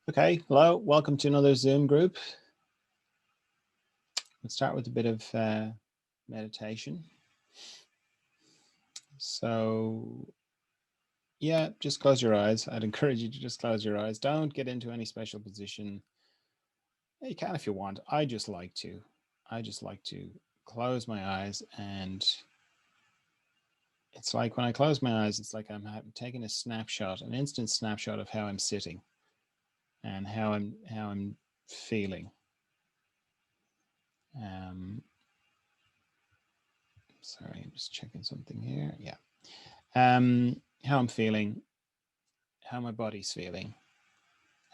Okay, hello, welcome to another Zoom group. Let's start with a bit of meditation. So, yeah, just close your eyes. I'd encourage you to just close your eyes. Don't get into any special position. You can if you want. I just like to close my eyes, and it's like when I close my eyes, it's like I'm taking a snapshot, an instant snapshot of how I'm sitting and how I'm feeling. Sorry, I'm just checking something here. Yeah. How I'm feeling, how my body's feeling.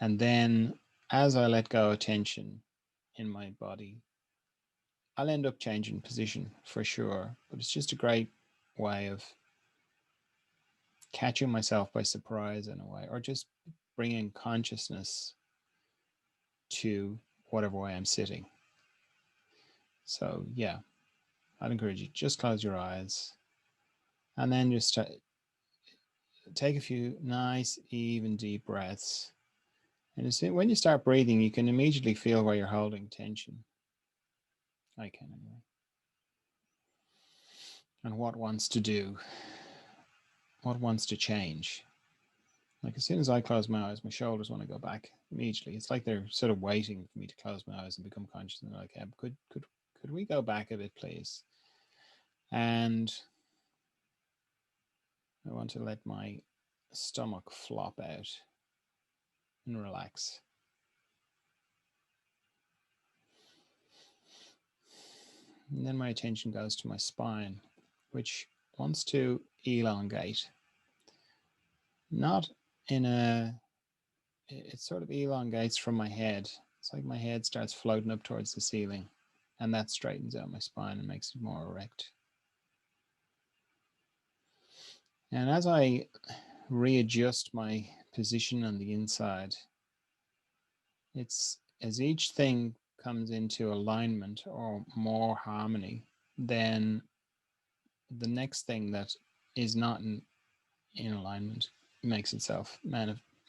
And then as I let go of tension in my body, I'll end up changing position for sure. But it's just a great way of catching myself by surprise in a way, or just bringing consciousness to whatever way I'm sitting. So yeah, I'd encourage you, just close your eyes and then just take a few nice, even, deep breaths. And when you start breathing, you can immediately feel where you're holding tension. I can anyway. And what wants to do, what wants to change. Like as soon as I close my eyes, my shoulders want to go back immediately. It's like they're sort of waiting for me to close my eyes and become conscious. And they're like, could we go back a bit, please? And I want to let my stomach flop out and relax. And then my attention goes to my spine, which wants to elongate. Not in a, it sort of elongates from my head. It's like my head starts floating up towards the ceiling, and that straightens out my spine and makes it more erect. And as I readjust my position on the inside, it's as each thing comes into alignment or more harmony, then the next thing that is not in alignment makes itself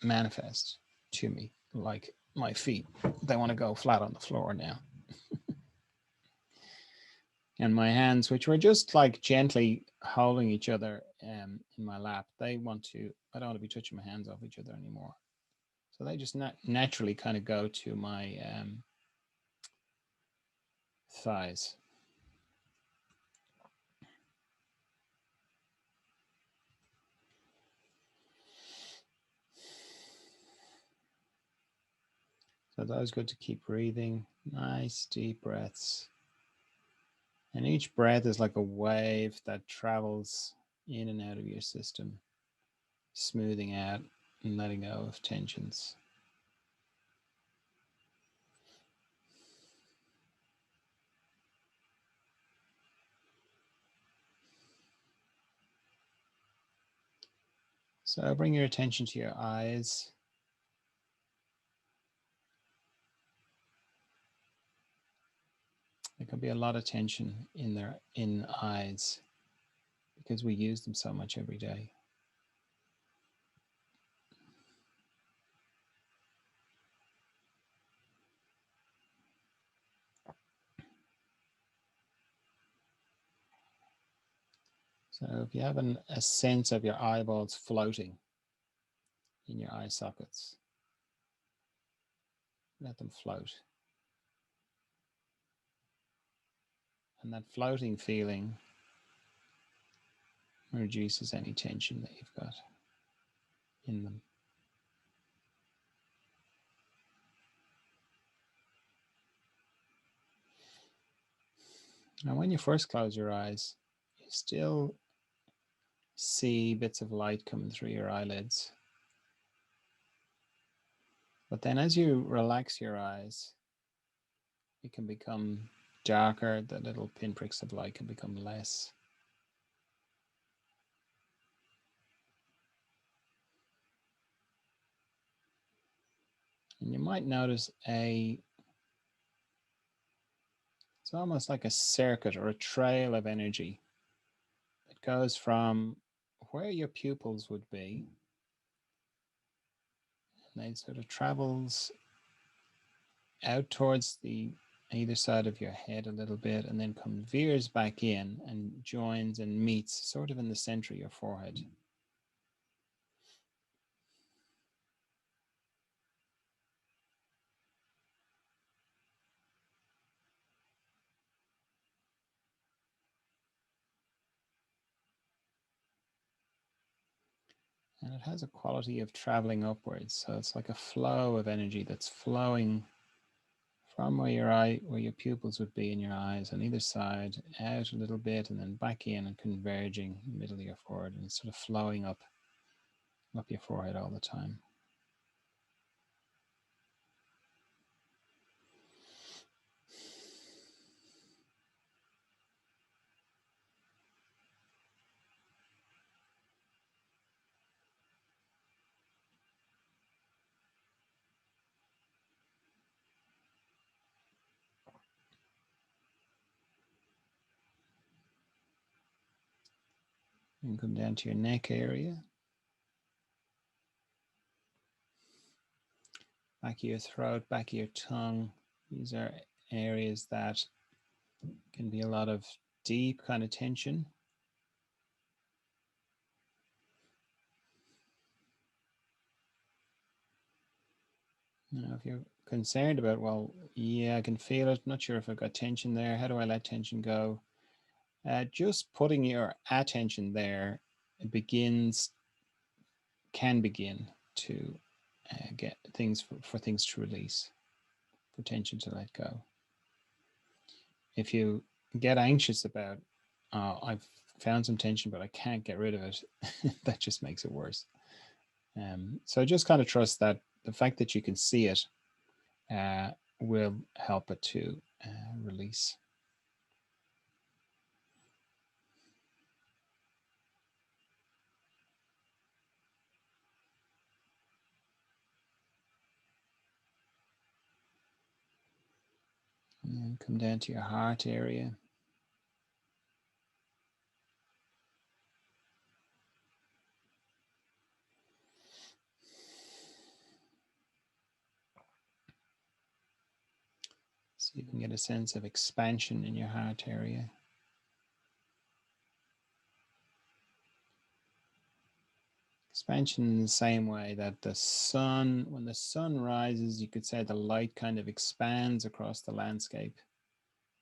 manifest to me, like my feet. They want to go flat on the floor now. And my hands, which were just like gently holding each other in my lap, I don't want to be touching my hands off each other anymore. So they just naturally kind of go to my thighs. So it's always good to keep breathing, nice deep breaths. And each breath is like a wave that travels in and out of your system, smoothing out and letting go of tensions. So bring your attention to your eyes. There can be a lot of tension in eyes because we use them so much every day. So if you have a sense of your eyeballs floating in your eye sockets, let them float. And that floating feeling reduces any tension that you've got in them. Now, when you first close your eyes, you still see bits of light coming through your eyelids. But then as you relax your eyes, it can become darker. The little pinpricks of light can become less. And you might notice it's almost like a circuit or a trail of energy that goes from where your pupils would be And it sort of travels out towards the either side of your head a little bit, and then veers back in and joins and meets sort of in the center of your forehead. And it has a quality of traveling upwards. So it's like a flow of energy that's flowing from where your pupils would be in your eyes on either side, out a little bit, and then back in and converging in the middle of your forehead, and it's sort of flowing up your forehead all the time. And come down to your neck area, back of your throat, back of your tongue. These are areas that can be a lot of deep kind of tension. Now, if you're concerned about, well, yeah, I can feel it, not sure if I've got tension there, how do I let tension go? Just putting your attention there can begin to get things for things to release, for tension to let go. If you get anxious about, I've found some tension, but I can't get rid of it, that just makes it worse. So just kind of trust that the fact that you can see it will help it to release. And then come down to your heart area. So you can get a sense of expansion in your heart area. Expansion in the same way that when the sun rises, you could say the light kind of expands across the landscape.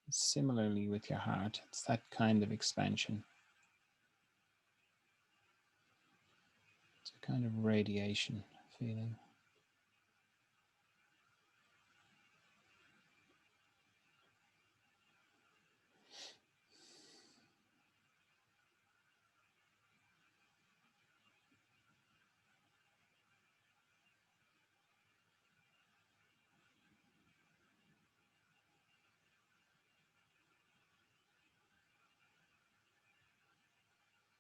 Similarly with your heart, it's that kind of expansion. It's a kind of radiation feeling.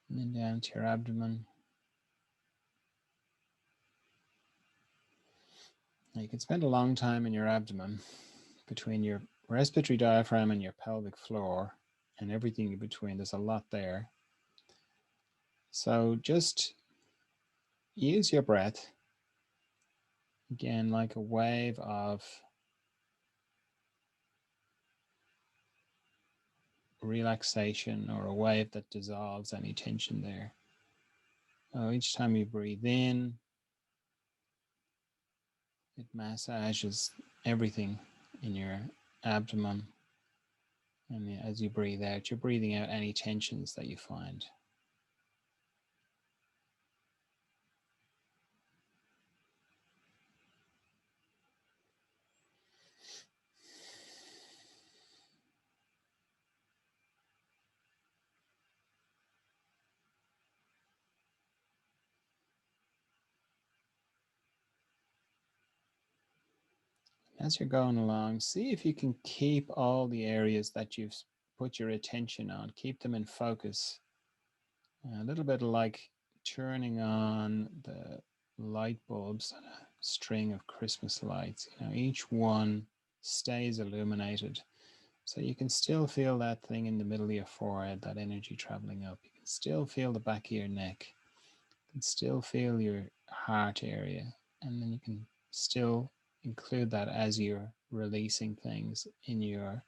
And then down to your abdomen. Now you can spend a long time in your abdomen, between your respiratory diaphragm and your pelvic floor and everything in between. There's a lot there. So just use your breath, again, like a wave of relaxation or a wave that dissolves any tension there. So each time you breathe in, it massages everything in your abdomen. And as you breathe out, you're breathing out any tensions that you find. As you're going along, see if you can keep all the areas that you've put your attention on, keep them in focus. A little bit like turning on the light bulbs on a string of Christmas lights. Each one stays illuminated. So you can still feel that thing in the middle of your forehead, that energy traveling up. You can still feel the back of your neck. You can still feel your heart area And then you can still include that as you're releasing things in your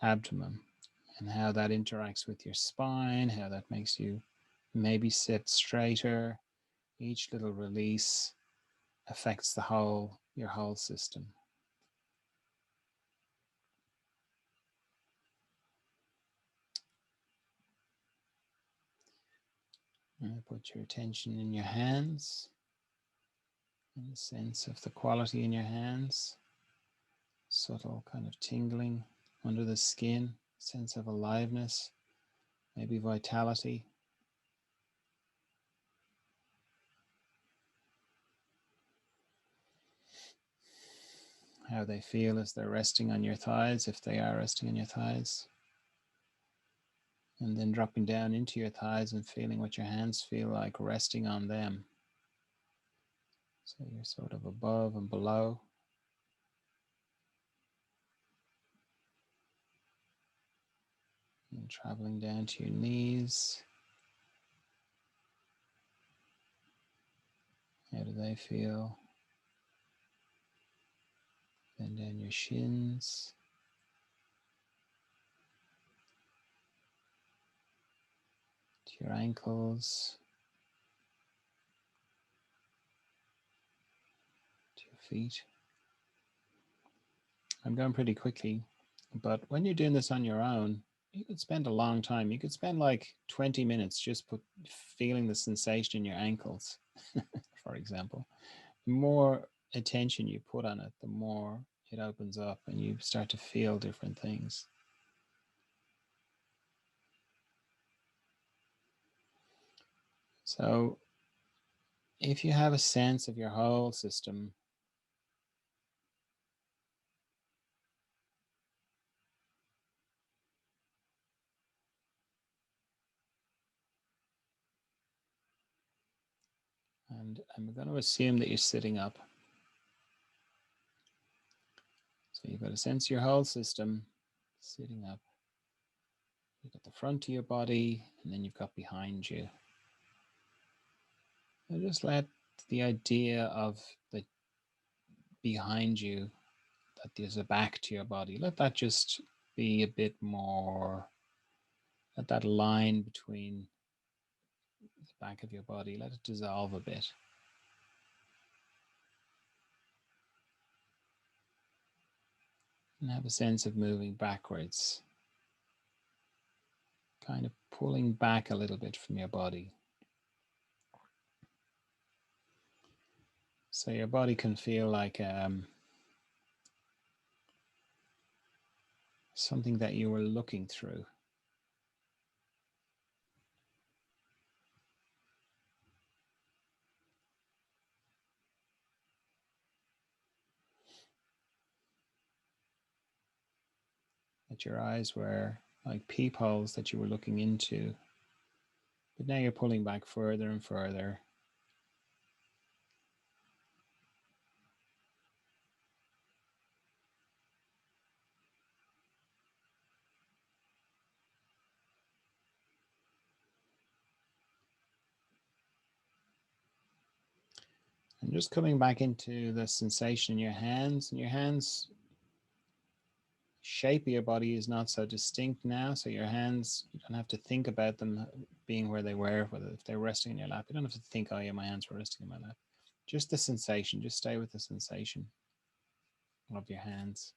abdomen, and how that interacts with your spine, how that makes you maybe sit straighter. Each little release affects your whole system. And put your attention in your hands, and the sense of the quality in your hands, subtle kind of tingling under the skin, sense of aliveness, maybe vitality. How they feel as they're resting on your thighs, if they are resting on your thighs. And then dropping down into your thighs and feeling what your hands feel like resting on them. So you're sort of above and below. And traveling down to your knees. How do they feel? Then down your shins. To your ankles. To your feet. I'm going pretty quickly, but when you're doing this on your own, you could spend a long time. You could spend like 20 minutes just feeling the sensation in your ankles, for example. The more attention you put on it, the more it opens up and you start to feel different things. So if you have a sense of your whole system, and I'm going to assume that you're sitting up. So you've got a sense of your whole system sitting up. You've got the front of your body, and then you've got behind you. And just let the idea of the behind you, that there's a back to your body, let that just be a bit more, let that line between the back of your body, let it dissolve a bit. And have a sense of moving backwards, kind of pulling back a little bit from your body. So your body can feel like something that you were looking through. That your eyes were like peepholes that you were looking into. But now you're pulling back further and further. And just coming back into the sensation in your hands. And your hands, shape of your body is not so distinct now. So your hands, you don't have to think about them being where they were, whether if they're resting in your lap. You don't have to think, oh yeah, my hands were resting in my lap. Just the sensation. Just stay with the sensation of your hands.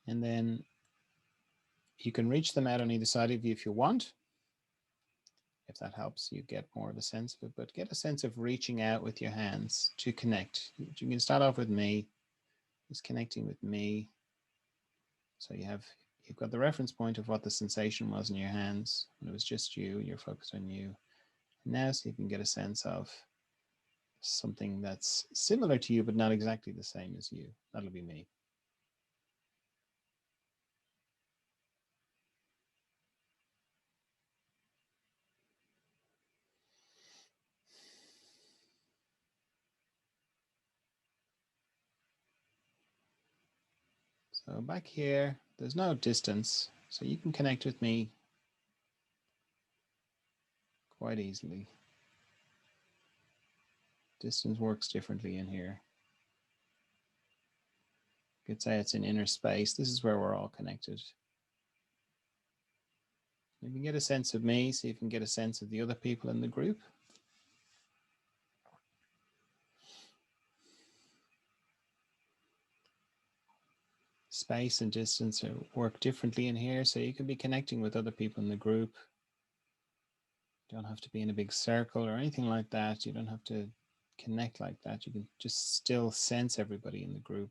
And then you can reach them out on either side of you if you want. If that helps you get more of a sense of it, but get a sense of reaching out with your hands to connect. You can start off with me, just connecting with me. So you've got the reference point of what the sensation was in your hands when it was just you, you're focused on you. And now so you can get a sense of something that's similar to you, but not exactly the same as you. That'll be me. So back here, there's no distance, so you can connect with me quite easily. Distance works differently in here. You could say it's in inner space. This is where we're all connected. You can get a sense of me, see if you can get a sense of the other people in the group. Space and distance work differently in here, so you can be connecting with other people in the group. You don't have to be in a big circle or anything like that. You don't have to connect like that. You can just still sense everybody in the group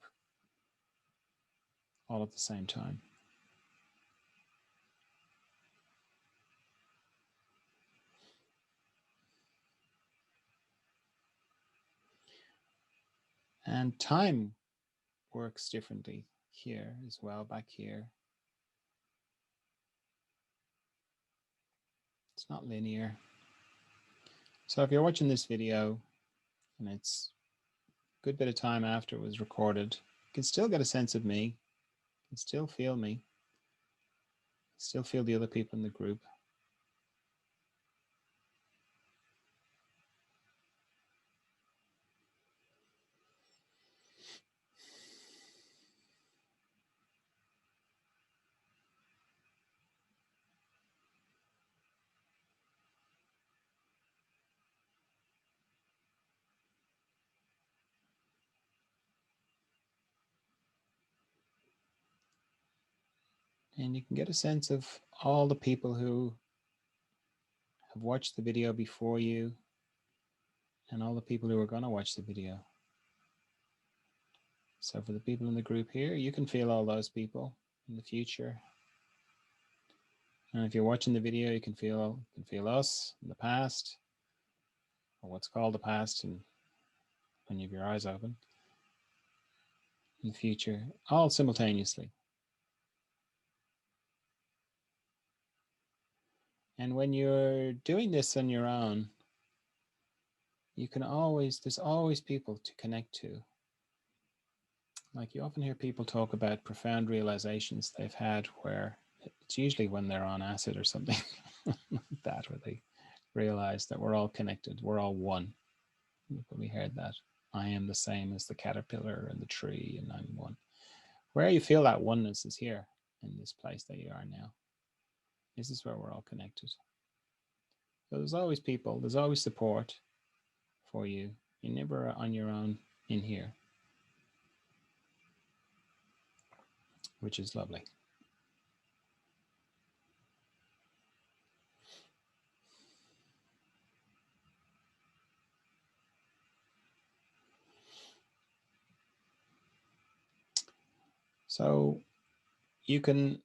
all at the same time. And time works differently here as well, back here. It's not linear. So if you're watching this video and it's a good bit of time after it was recorded, you can still get a sense of me, you can still feel me, still feel the other people in the group. And you can get a sense of all the people who have watched the video before you and all the people who are going to watch the video. So for the people in the group here, you can feel all those people in the future. And if you're watching the video, you can feel us in the past, or what's called the past, and when you have your eyes open, in the future, all simultaneously. And when you're doing this on your own, you can there's always people to connect to. Like you often hear people talk about profound realizations they've had where it's usually when they're on acid or something like that, where they realize that we're all connected, we're all one. You've probably heard that. I am the same as the caterpillar and the tree, and I'm one. Where you feel that oneness is here in this place that you are now. This is where we're all connected. So there's always people, there's always support for you. You're never on your own in here, which is lovely. So you can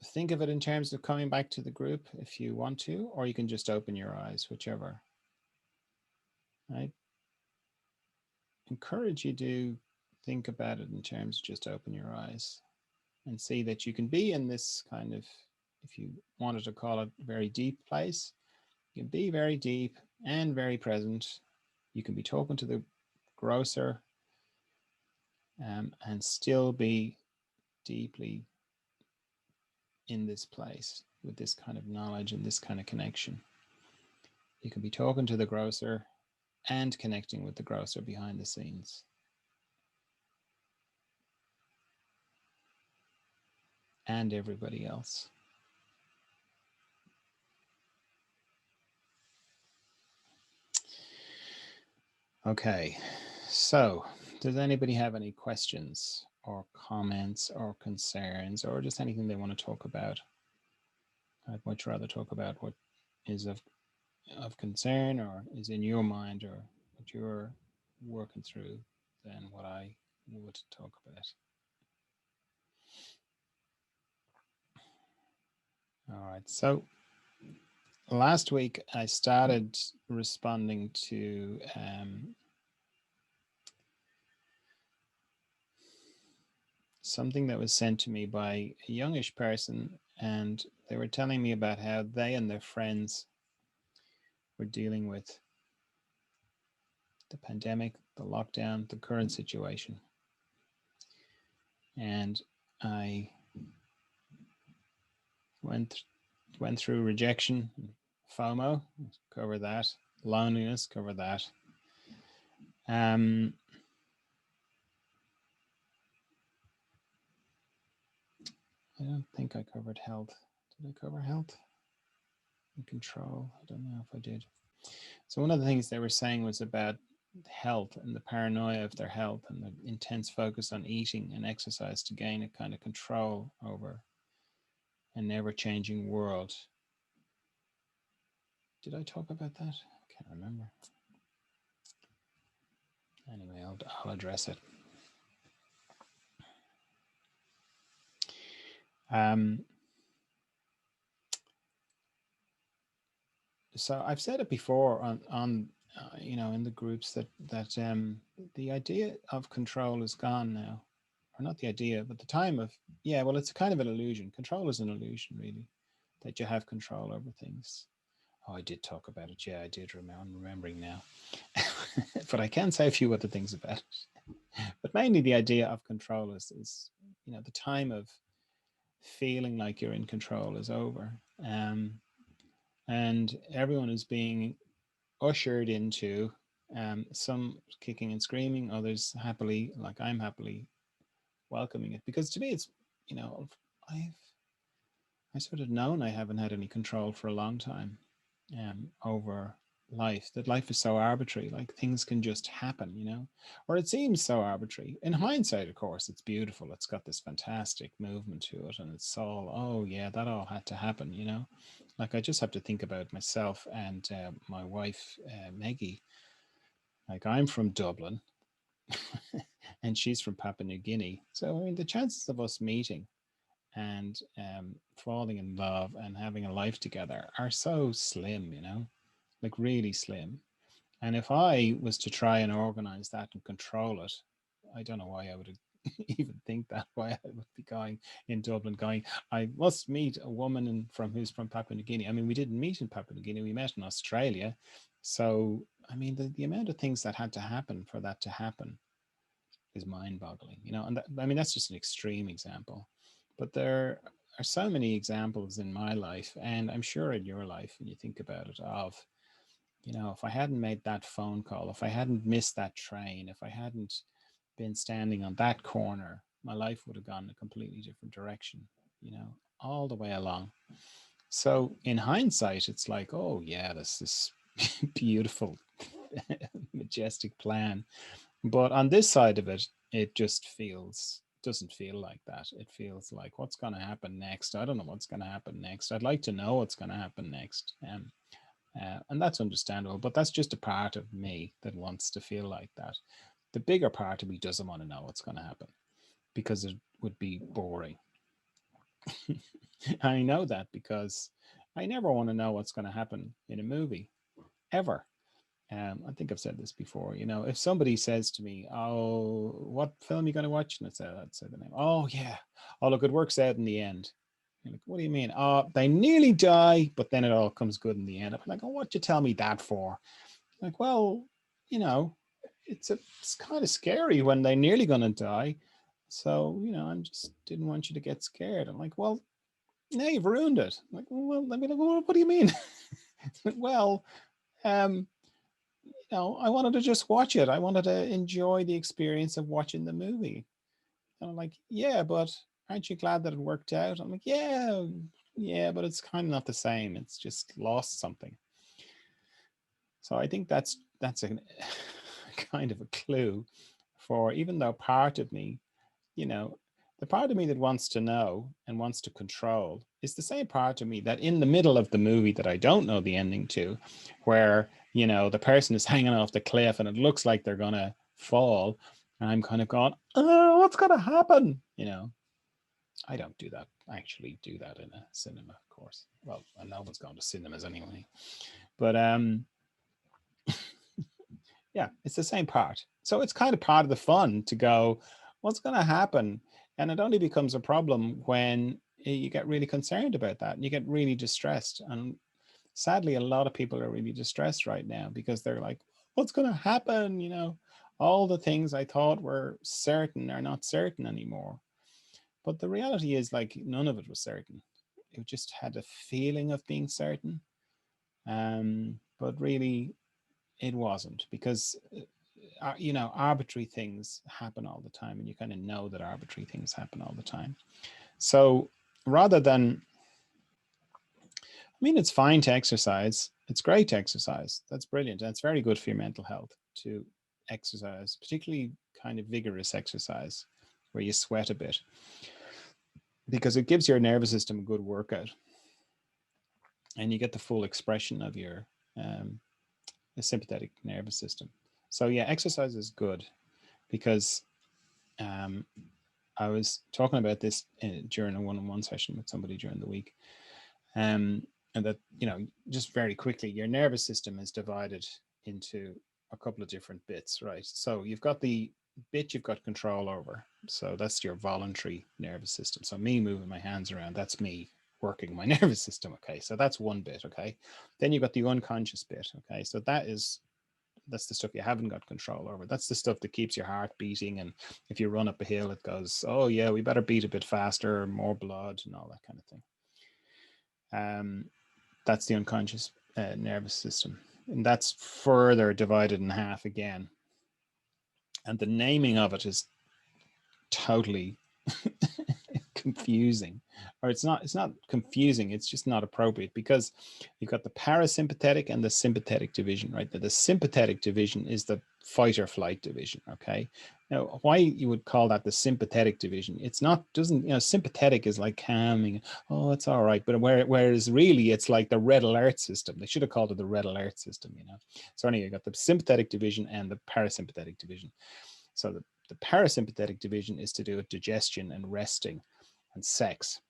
think of it in terms of coming back to the group if you want to, or you can just open your eyes, whichever. I encourage you to think about it in terms of just open your eyes and see that you can be in this kind of, if you wanted to call it, very deep place. You can be very deep and very present. You can be talking to the grocer and still be deeply in this place with this kind of knowledge and this kind of connection. You can be talking to the grocer and connecting with the grocer behind the scenes. And everybody else. Okay, so does anybody have any questions or comments or concerns or just anything they want to talk about? I'd much rather talk about what is of concern or is in your mind or what you're working through than what I would talk about. All right, so last week I started responding to something that was sent to me by a youngish person, and they were telling me about how they and their friends were dealing with the pandemic, the lockdown, the current situation. And I went through rejection, FOMO, cover that, loneliness, cover that. I don't think I covered health. Did I cover health and control? I don't know if I did. So one of the things they were saying was about health and the paranoia of their health and the intense focus on eating and exercise to gain a kind of control over a never-changing world. Did I talk about that? I can't remember. Anyway, I'll address it. So I've said it before on you know, in the groups that the idea of control is gone now, or not the idea, but the time of, yeah, well, it's kind of an illusion. Control is an illusion, really, that you have control over things. Oh, I did talk about it. Yeah, I did remember. I'm remembering now. But I can say a few other things about it. But mainly the idea of control is you know, the time of feeling like you're in control is over. And everyone is being ushered into, some kicking and screaming, others happily, like I'm happily welcoming it. Because to me, it's, you know, I sort of known I haven't had any control for a long time, over life, that life is so arbitrary, like things can just happen, you know, or it seems so arbitrary. In hindsight, of course, it's beautiful. It's got this fantastic movement to it, and it's all, oh yeah, that all had to happen, you know. Like I just have to think about myself and my wife, Maggie. Like I'm from Dublin and she's from Papua New Guinea. So, I mean, the chances of us meeting and falling in love and having a life together are so slim, you know, like really slim. And if I was to try and organize that and control it, I don't know why I would even think that, why I would be going in Dublin going, I must meet a woman who's from Papua New Guinea. I mean, we didn't meet in Papua New Guinea, we met in Australia. So, I mean, the amount of things that had to happen for that to happen is mind boggling, you know. And that, I mean, that's just an extreme example. But there are so many examples in my life, and I'm sure in your life, when you think about it, of, you know, if I hadn't made that phone call, if I hadn't missed that train, if I hadn't been standing on that corner, my life would have gone a completely different direction, you know, all the way along. So in hindsight, it's like, oh yeah, this beautiful, majestic plan. But on this side of it, it just doesn't feel like that. It feels like, what's going to happen next? I don't know what's going to happen next. I'd like to know what's going to happen next. And that's understandable, but that's just a part of me that wants to feel like that. The bigger part of me doesn't want to know what's going to happen because it would be boring. I know that because I never want to know what's going to happen in a movie, ever. I think I've said this before. You know, if somebody says to me, "Oh, what film are you going to watch?" and I'd say the name. Oh yeah. Oh look, it works out in the end. You're like, what do you mean? Oh, they nearly die, but then it all comes good in the end. I'm like, oh, what'd you tell me that for? Like, well, you know, it's kind of scary when they're nearly going to die. So, you know, I just didn't want you to get scared. I'm like, well, now you've ruined it. I'm like, well, I mean, what do you mean? Well, you know, I wanted to just watch it. I wanted to enjoy the experience of watching the movie. And I'm like, yeah, but aren't you glad that it worked out? I'm like, yeah, yeah, but it's kind of not the same. It's just lost something. So I think that's a kind of a clue for, even though part of me, you know, the part of me that wants to know and wants to control is the same part of me that in the middle of the movie that I don't know the ending to, where, you know, the person is hanging off the cliff and it looks like they're going to fall. And I'm kind of going, oh, what's going to happen? You know, I don't do that, actually do that in a cinema, of course. Well, no one's going to cinemas anyway. But yeah, it's the same part. So it's kind of part of the fun to go, what's going to happen? And it only becomes a problem when you get really concerned about that and you get really distressed. And sadly, a lot of people are really distressed right now because they're like, what's going to happen? You know, all the things I thought were certain are not certain anymore. But the reality is, like, none of it was certain. It just had a feeling of being certain. But really, it wasn't, because arbitrary things happen all the time, and you kind of know that arbitrary things happen all the time. So rather than, I mean, it's fine to exercise. It's great to exercise. That's brilliant. That's very good for your mental health to exercise, particularly kind of vigorous exercise where you sweat a bit, because it gives your nervous system a good workout, and you get the full expression of your sympathetic nervous system. So yeah, exercise is good, because I was talking about this during a one-on-one session with somebody during the week, and that, just very quickly, your nervous system is divided into a couple of different bits, right? So you've got the bit you've got control over, so that's your voluntary nervous system. So me moving my hands around, that's me working my nervous system. Okay, so that's one bit. Okay, then you've got the unconscious bit. Okay, so that's the stuff you haven't got control over. That's the stuff that keeps your heart beating, and if you run up a hill, it goes, oh yeah, we better beat a bit faster, more blood, and all that kind of thing. That's the unconscious nervous system, and that's further divided in half again. And the naming of it is totally confusing, or it's not confusing, it's just not appropriate, because you've got the parasympathetic and the sympathetic division, right? The sympathetic division is the fight or flight division. Okay, now why you would call that the sympathetic division? It's not, doesn't, sympathetic is like calming, oh it's all right, but whereas really it's like the red alert system. They should have called it the red alert system. So anyway, you got the sympathetic division and the parasympathetic division. So the parasympathetic division is to do with digestion and resting and sex.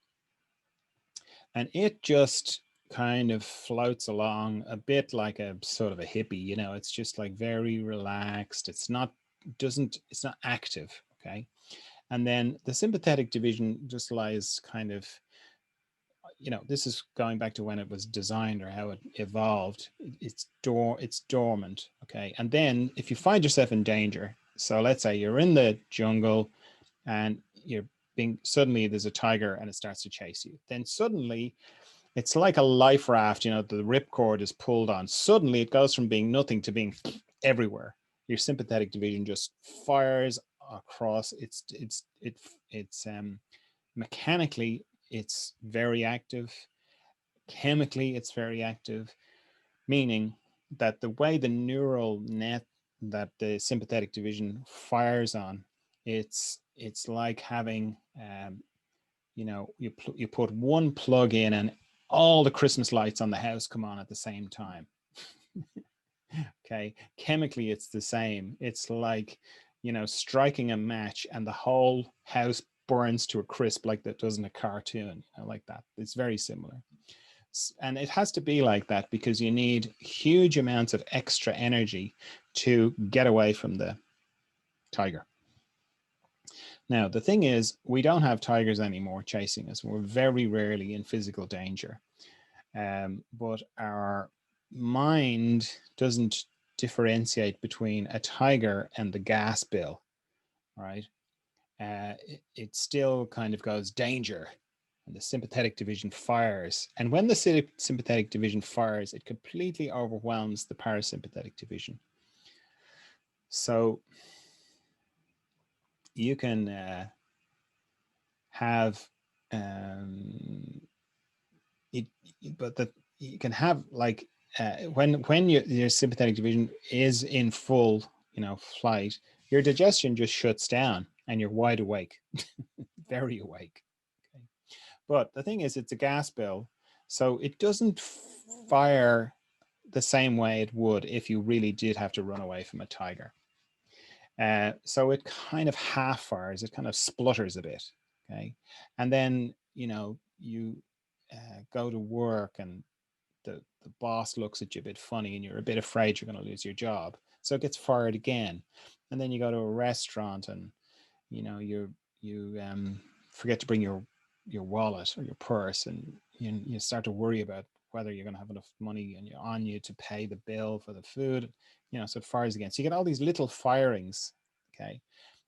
And it just kind of floats along a bit like a sort of a hippie, it's just like very relaxed. It's not active. Okay. And then the sympathetic division just lies kind of, this is going back to when it was designed or how it evolved. It's dormant. Okay. And then if you find yourself in danger, so let's say you're in the jungle and suddenly there's a tiger and it starts to chase you, then suddenly it's like a life raft, the ripcord is pulled on. Suddenly it goes from being nothing to being everywhere. Your sympathetic division just fires across. It's mechanically, it's very active. Chemically, it's very active, meaning that the way the neural net that the sympathetic division fires on, it's like having, you put one plug in and all the Christmas lights on the house come on at the same time. Okay, chemically it's the same. It's like, striking a match and the whole house burns to a crisp, like that does in a cartoon, like that. It's very similar. And it has to be like that because you need huge amounts of extra energy to get away from the tiger. Now, the thing is, we don't have tigers anymore chasing us. We're very rarely in physical danger. But our mind doesn't differentiate between a tiger and the gas bill, right? It still kind of goes danger, and the sympathetic division fires. And when the sympathetic division fires, it completely overwhelms the parasympathetic division. So you can have it, but that you can have like when your sympathetic division is in full, flight, your digestion just shuts down and you're wide awake, very awake. Okay. But the thing is, it's a gas bill, so it doesn't fire the same way it would if you really did have to run away from a tiger. So it kind of half fires, it kind of splutters a bit. Okay. And then, you go to work and the boss looks at you a bit funny and you're a bit afraid you're going to lose your job. So it gets fired again. And then you go to a restaurant and, you forget to bring your wallet or your purse, and you start to worry about whether you're going to have enough money on you to pay the bill for the food, so it fires again. So you get all these little firings. Okay.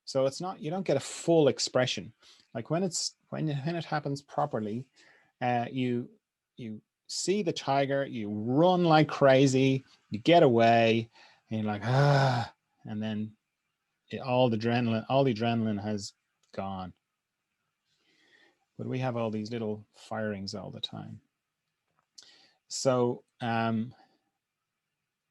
So it's not, you don't get a full expression. Like when it happens properly, you see the tiger, you run like crazy, you get away, and you're like, ah, and then all the adrenaline has gone. But we have all these little firings all the time. So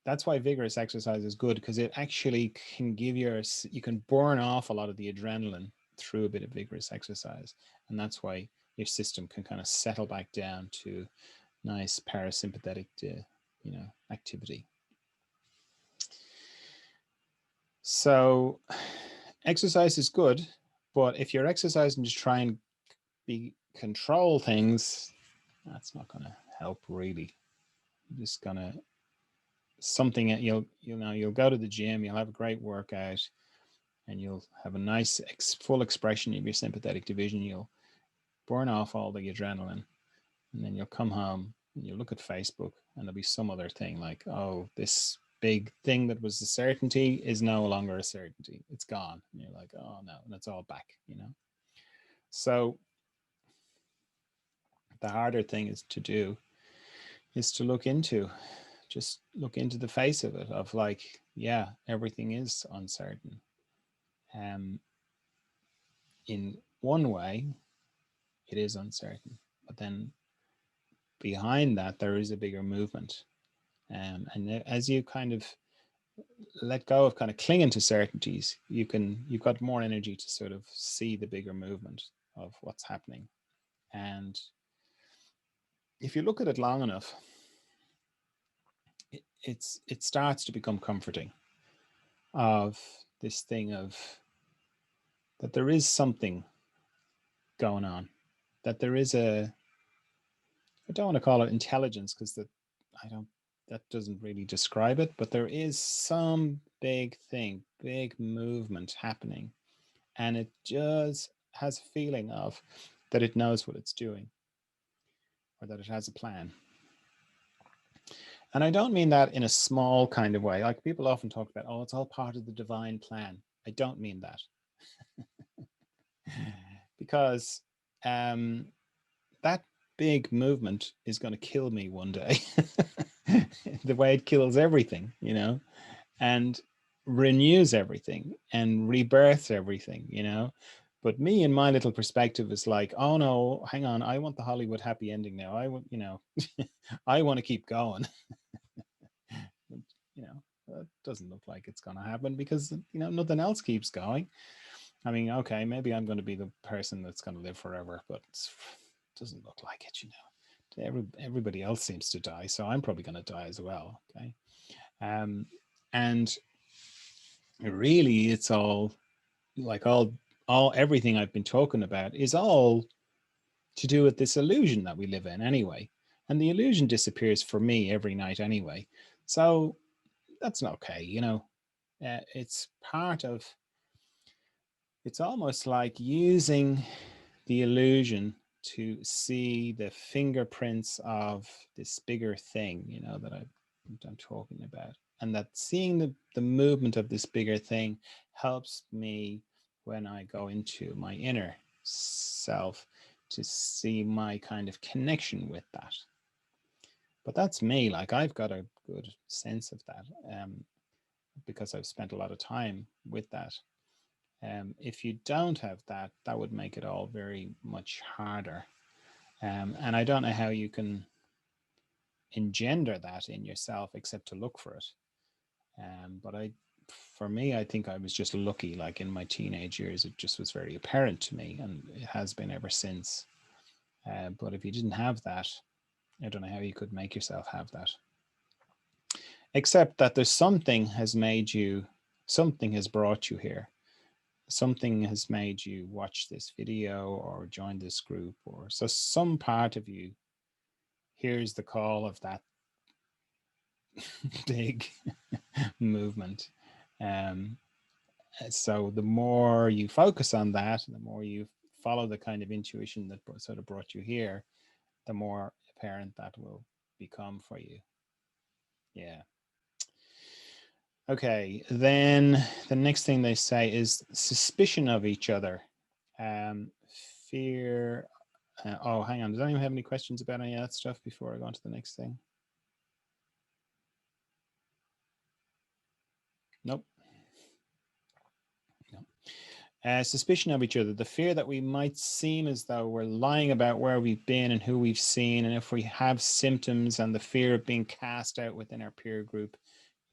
that's why vigorous exercise is good, because it actually can give you can burn off a lot of the adrenaline through a bit of vigorous exercise. And that's why your system can kind of settle back down to nice parasympathetic, activity. So exercise is good, but if you're exercising to try and control things, that's not going to help really. You're just going to you'll go to the gym, you'll have a great workout, and you'll have a nice full expression of your sympathetic division. You'll burn off all the adrenaline, and then you'll come home and you'll look at Facebook, and there'll be some other thing like, oh, this big thing that was a certainty is no longer a certainty. It's gone. And you're like, oh no, and it's all back, So the harder thing is to look into the face of it, of like, yeah, everything is uncertain. In one way, it is uncertain, but then behind that, there is a bigger movement. And as you kind of let go of kind of clinging to certainties, you've got more energy to sort of see the bigger movement of what's happening. And if you look at it long enough, it starts to become comforting, of this thing of that there is something going on, that there is I don't want to call it intelligence, because that doesn't really describe it, but there is some big thing, big movement happening, and it just has a feeling of that it knows what it's doing, or that it has a plan. And I don't mean that in a small kind of way. Like people often talk about, oh, it's all part of the divine plan. I don't mean that. Because that big movement is going to kill me one day, the way it kills everything, and renews everything and rebirths everything. But me and my little perspective is like, oh no, hang on, I want the Hollywood happy ending now. I want, I want to keep going. That doesn't look like it's going to happen, because nothing else keeps going. I mean, okay, maybe I'm going to be the person that's going to live forever, but it doesn't look like it. Everybody else seems to die, so I'm probably going to die as well. Okay, and really, it's all like everything I've been talking about is all to do with this illusion that we live in anyway, and the illusion disappears for me every night anyway. So that's not okay, it's part of. It's almost like using the illusion to see the fingerprints of this bigger thing, that I'm talking about. And that seeing the movement of this bigger thing helps me when I go into my inner self to see my kind of connection with that. But that's me. Like I've got a good sense of that because I've spent a lot of time with that. If you don't have that, that would make it all very much harder. And I don't know how you can engender that in yourself except to look for it. But for me, I think I was just lucky. Like in my teenage years, it just was very apparent to me, and it has been ever since. But if you didn't have that, I don't know how you could make yourself have that. Except that there's something has brought you here. Something has made you watch this video or join this group, or so some part of you hears the call of that big movement. So the more you focus on that, the more you follow the kind of intuition that sort of brought you here, the more apparent that will become for you. Yeah. Okay, then the next thing they say is suspicion of each other, fear. Oh, hang on. Does anyone have any questions about any of that stuff before I go on to the next thing? Nope. No. Suspicion of each other, the fear that we might seem as though we're lying about where we've been and who we've seen, and if we have symptoms, and the fear of being cast out within our peer group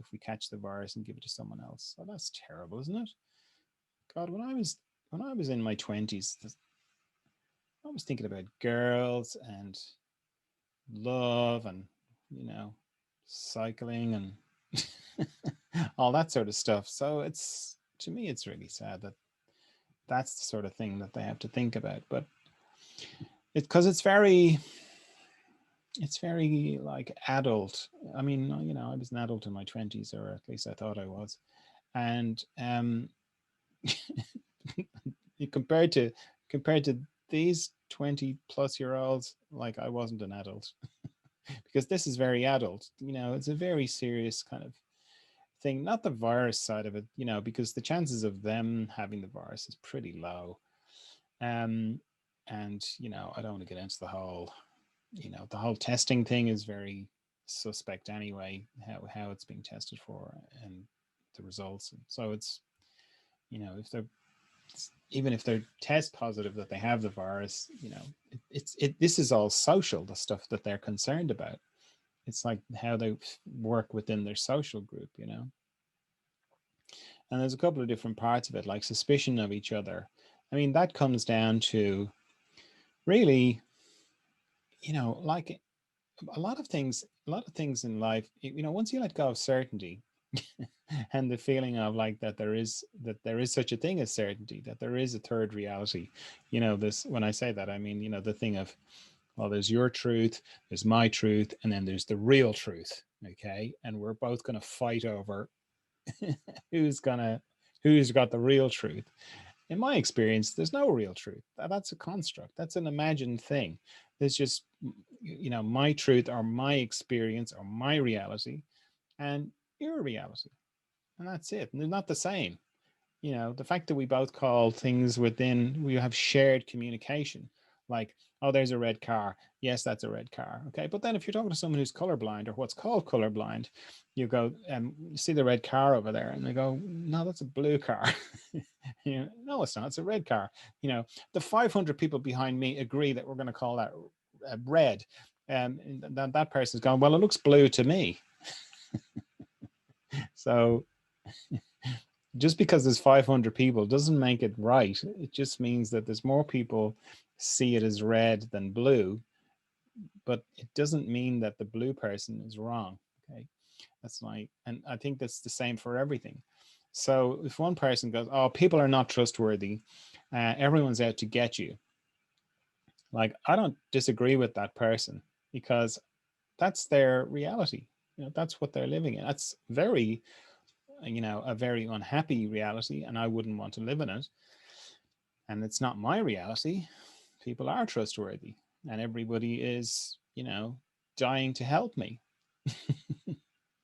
if we catch the virus and give it to someone else. Oh, that's terrible, isn't it? God, when I was in my 20s, I was thinking about girls and love and, you know, cycling and all that sort of stuff. So it's, to me, it's really sad that that's the sort of thing that they have to think about. But because it's very like adult. I mean, you know, I was an adult in my 20s, or at least I thought I was. And compared to these 20 plus year olds, like, I wasn't an adult. Because this is very adult, you know, it's a very serious kind of thing, not the virus side of it, you know, because the chances of them having the virus is pretty low. And you know, I don't want to get into the whole, you know, the whole testing thing is very suspect anyway, how it's being tested for and the results. And so it's, you know, if they're, even if they're test positive that they have the virus, you know, this is all social, the stuff that they're concerned about. It's like how they work within their social group, you know. And there's a couple of different parts of it, like suspicion of each other. I mean, that comes down to really, you know, like a lot of things in life, you know, once you let go of certainty and the feeling of like that there is such a thing as certainty, that there is a third reality, you know, this, when I say that, I mean, you know, the thing of, well, there's your truth, there's my truth, and then there's the real truth. Okay. And we're both going to fight over who's got the real truth. In my experience, there's no real truth. That's a construct. That's an imagined thing. There's just, you know, my truth or my experience or my reality and your reality. And that's it. And they're not the same. You know, the fact that we both call things within, we have shared communication, like, oh, there's a red car. Yes, that's a red car. Okay. But then if you're talking to someone who's colorblind or what's called colorblind, you go, you see the red car over there, and they go, no, that's a blue car. You know, no, it's not. It's a red car. You know, the 500 people behind me agree that we're going to call that red. And that person's gone, well, it looks blue to me. So just because there's 500 people doesn't make it right. It just means that there's more people see it as red than blue, but it doesn't mean that the blue person is wrong. Okay. That's like, and I think that's the same for everything. So if one person goes, oh, people are not trustworthy, everyone's out to get you. Like, I don't disagree with that person, because that's their reality. You know, that's what they're living in. That's very, you know, a very unhappy reality, and I wouldn't want to live in it. And it's not my reality. People are trustworthy, and everybody is, you know, dying to help me.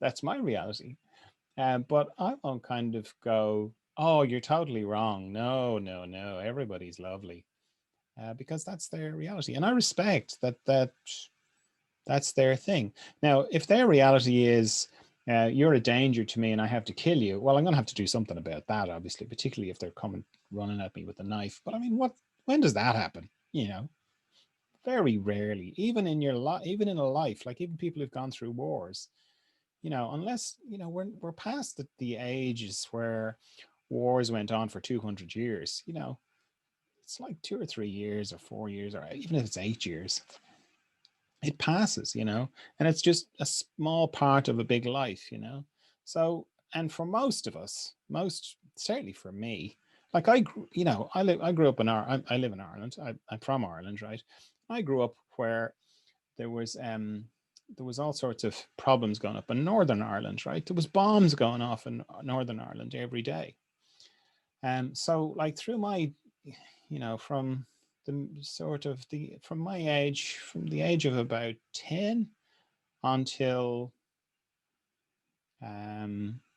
That's my reality. But I won't kind of go, oh, you're totally wrong. No, no, no. Everybody's lovely, because that's their reality, and I respect that. That's their thing. Now, if their reality is, you're a danger to me and I have to kill you, well, I'm going to have to do something about that, obviously, particularly if they're coming running at me with a knife. But I mean, when does that happen? You know, very rarely, even in your life, even in a life, like even people who've gone through wars, you know, unless, you know, we're past the ages where wars went on for 200 years, you know, it's like 2 or 3 years or 4 years, or even if it's 8 years, it passes, you know, and it's just a small part of a big life, you know. So, and for most of us, certainly for me, like you know, I grew up in I live in Ireland. I'm from Ireland, right? I grew up where there was all sorts of problems going up in Northern Ireland, right? There was bombs going off in Northern Ireland every day. And so, like, through my, you know, from my age, from the age of about 10 until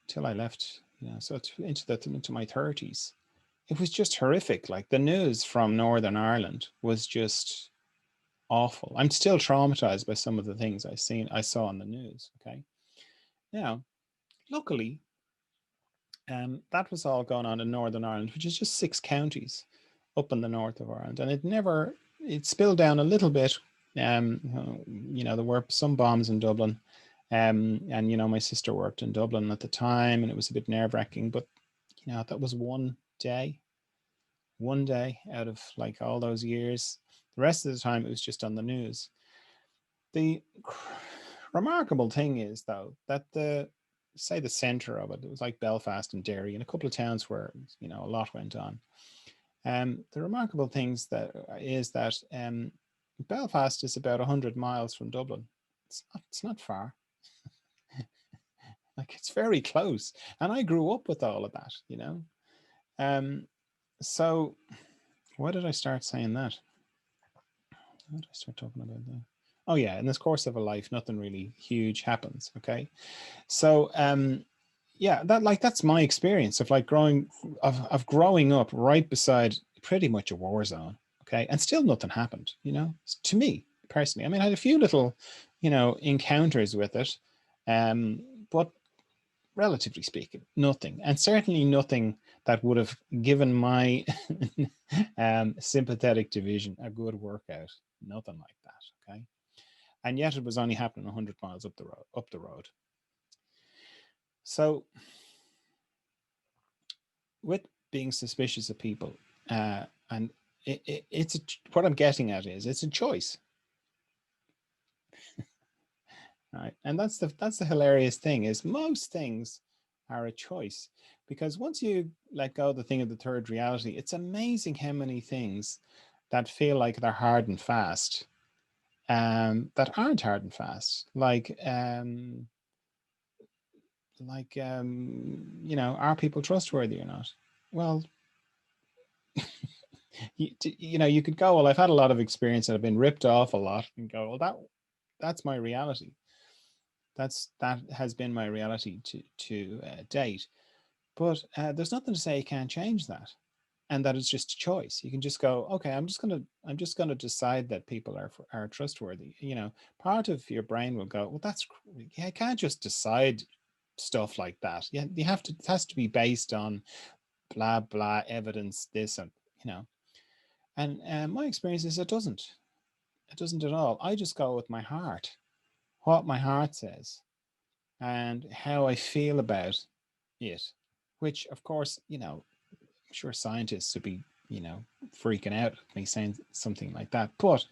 till I left, you know, so into my 30s, it was just horrific. Like the news from Northern Ireland was just awful. I'm still traumatized by some of the things I saw on the news. Okay. Now, luckily, that was all going on in Northern Ireland, which is just 6 counties up in the north of Ireland. And it spilled down a little bit. There were some bombs in Dublin. And, my sister worked in Dublin at the time, and it was a bit nerve wracking. But, that was one day out of like all those years. The rest of the time, it was just on the news. The remarkable thing is, though, that the center of it was like Belfast and Derry and a couple of towns where, a lot went on. The remarkable things is that Belfast is about 100 miles from Dublin. It's not far. Like, it's very close. And I grew up with all of that, So why did I start saying that? Why did I start talking about that? Oh yeah, in this course of a life, nothing really huge happens. Okay. So yeah, that's my experience of like growing up right beside pretty much a war zone. Okay. And still nothing happened, to me personally. I mean, I had a few little, encounters with it. But relatively speaking, nothing. And certainly nothing that would have given my sympathetic division a good workout. Nothing like that. Okay. And yet it was only happening 100 miles up the road. So with being suspicious of people, and what I'm getting at is it's a choice. Right. And that's the hilarious thing is most things are a choice, because once you let go of the thing of the third reality, it's amazing how many things that feel like they're hard and fast that aren't hard and fast. Like are people trustworthy or not? Well, you could go, well, I've had a lot of experience and I've been ripped off a lot, and go, well, that's my reality. That has been my reality to date. But there's nothing to say you can't change that, and that it's just a choice. You can just go, okay, I'm just gonna decide that people are trustworthy. Part of your brain will go, well, I can't just decide stuff like that. Yeah, it has to be based on blah blah evidence, this and and my experience is it doesn't at all. I just go with my heart, what my heart says, and how I feel about it, which of course, I'm sure scientists would be, freaking out at me saying something like that. But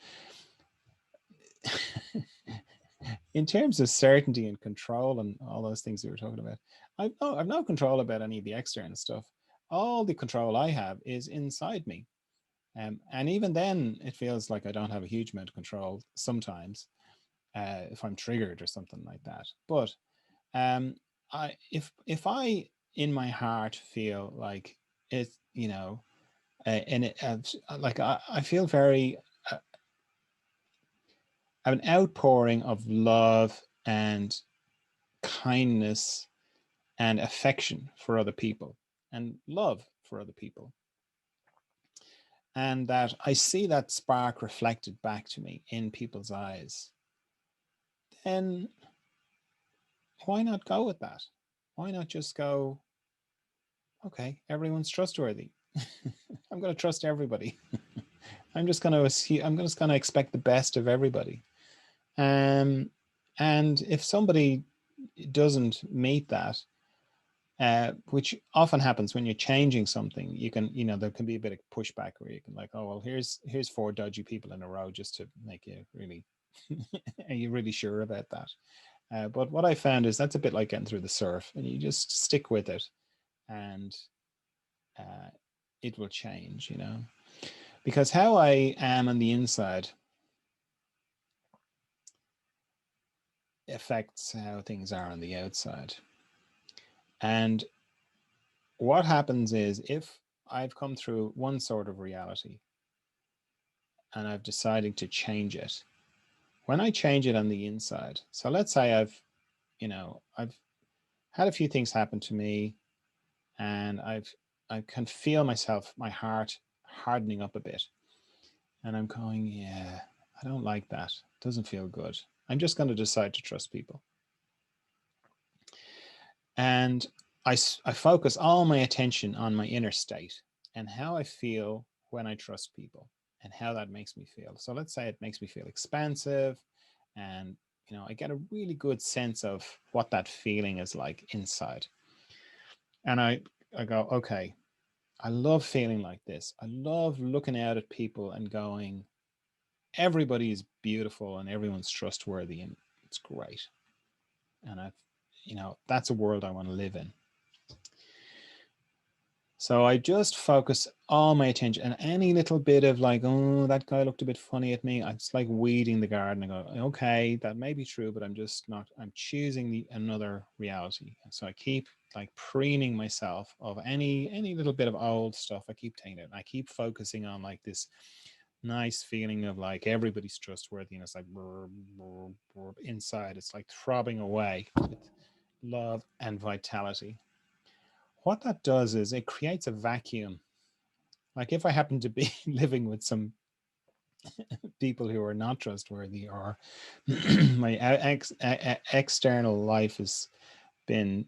in terms of certainty and control and all those things we were talking about, I've no control about any of the external stuff. All the control I have is inside me. And even then, it feels like I don't have a huge amount of control sometimes if I'm triggered or something like that. But if I in my heart feel like it's, and like I feel very an outpouring of love and kindness and affection for other people and love for other people, and that I see that spark reflected back to me in people's eyes, then why not go with that? Why not just go, okay, everyone's trustworthy. I'm going to trust everybody. I'm just going to expect the best of everybody. And if somebody doesn't meet that, which often happens when you're changing something, there can be a bit of pushback where you can like, oh, well, here's 4 dodgy people in a row just to make you really, are you really sure about that? But what I found is that's a bit like getting through the surf, and you just stick with it, and it will change, because how I am on the inside affects how things are on the outside. And what happens is, if I've come through one sort of reality and I've decided to change it, when I change it on the inside, so let's say I've had a few things happen to me, and I've I can feel myself, my heart hardening up a bit. And I'm going, yeah, I don't like that. It doesn't feel good. I'm just going to decide to trust people. And I focus all my attention on my inner state and how I feel when I trust people and how that makes me feel. So let's say it makes me feel expansive, and I get a really good sense of what that feeling is like inside. And I go, okay, I love feeling like this. I love looking out at people and going, everybody is beautiful and everyone's trustworthy and it's great. And that's a world I want to live in. So I just focus all my attention, and any little bit of like, oh, that guy looked a bit funny at me. It's like weeding the garden. I go, okay, that may be true, but I'm just not, I'm choosing another reality. And so I keep like preening myself of any little bit of old stuff. I keep taking it, and I keep focusing on like this nice feeling of like everybody's trustworthy, and it's like inside, it's like throbbing away with love and vitality. What that does is it creates a vacuum. Like if I happen to be living with some people who are not trustworthy, or my external life has been,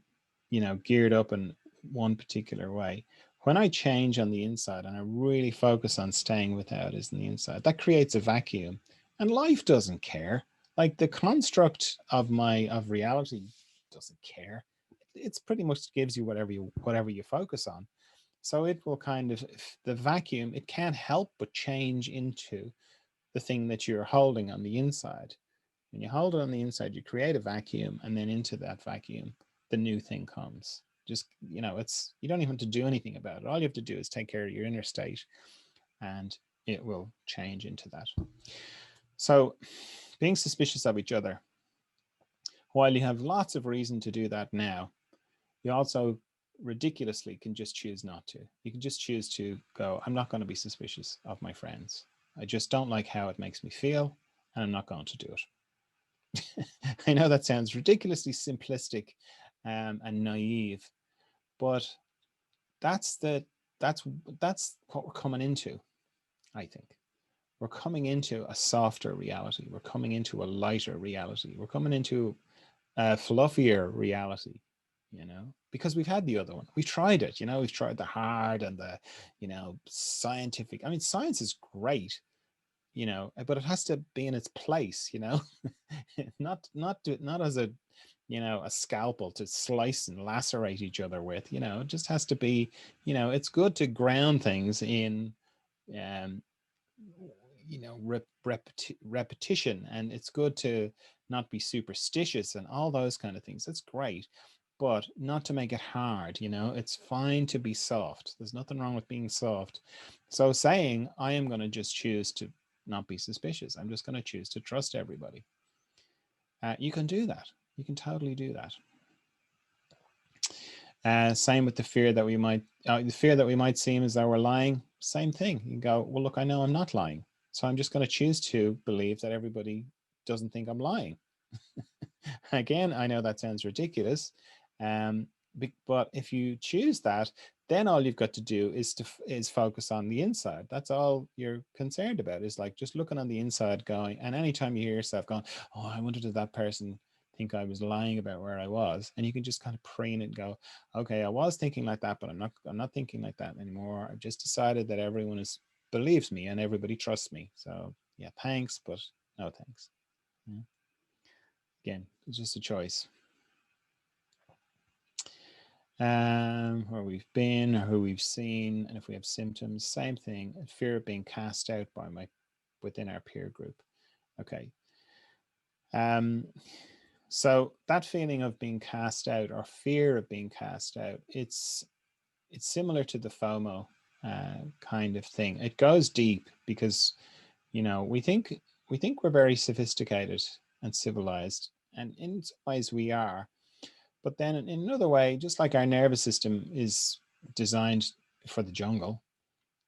geared up in one particular way. When I change on the inside and I really focus on staying without is in the inside, that creates a vacuum, and life doesn't care. Like the construct of reality doesn't care. It's pretty much gives you whatever you focus on. So it will kind of, the vacuum, it can't help but change into the thing that you're holding on the inside. When you hold it on the inside, you create a vacuum, and then into that vacuum, the new thing comes. Just, it's, you don't even have to do anything about it. All you have to do is take care of your inner state, and it will change into that. So being suspicious of each other, while you have lots of reason to do that now, you also ridiculously can just choose not to. You can just choose to go, I'm not going to be suspicious of my friends. I just don't like how it makes me feel, and I'm not going to do it. I know that sounds ridiculously simplistic and naive, but that's what we're coming into. I think we're coming into a softer reality. We're coming into a lighter reality. We're coming into a fluffier reality, because we've had the other one. We've tried it, we've tried the hard and the, scientific. I mean, science is great, but it has to be in its place, not as a, a scalpel to slice and lacerate each other with, it just has to be, it's good to ground things in, um, repetition, and it's good to not be superstitious and all those kind of things. That's great, but not to make it hard. It's fine to be soft. There's nothing wrong with being soft. So saying, I am going to just choose to not be suspicious, I'm just going to choose to trust everybody, you can do that. You can totally do that. Same with the fear that we might seem as though we're lying. Same thing. You go, well, look, I know I'm not lying, so I'm just going to choose to believe that everybody doesn't think I'm lying. Again, I know that sounds ridiculous, but if you choose that, then all you've got to do is focus on the inside. That's all you're concerned about, is like just looking on the inside, going, and anytime you hear yourself going, oh, I wonder did that person think I was lying about where I was, and you can just kind of preen it and go, okay, I was thinking like that, but I'm not thinking like that anymore. I've just decided that everyone believes me and everybody trusts me. So yeah, thanks, but no thanks. Yeah. Again, it's just a choice. Where we've been, or who we've seen, and if we have symptoms, same thing. Fear of being cast out within our peer group. Okay. So that feeling of being cast out, or fear of being cast out, it's similar to the FOMO kind of thing. It goes deep because we think we're very sophisticated and civilized, and in some ways we are. But then in another way, just like our nervous system is designed for the jungle,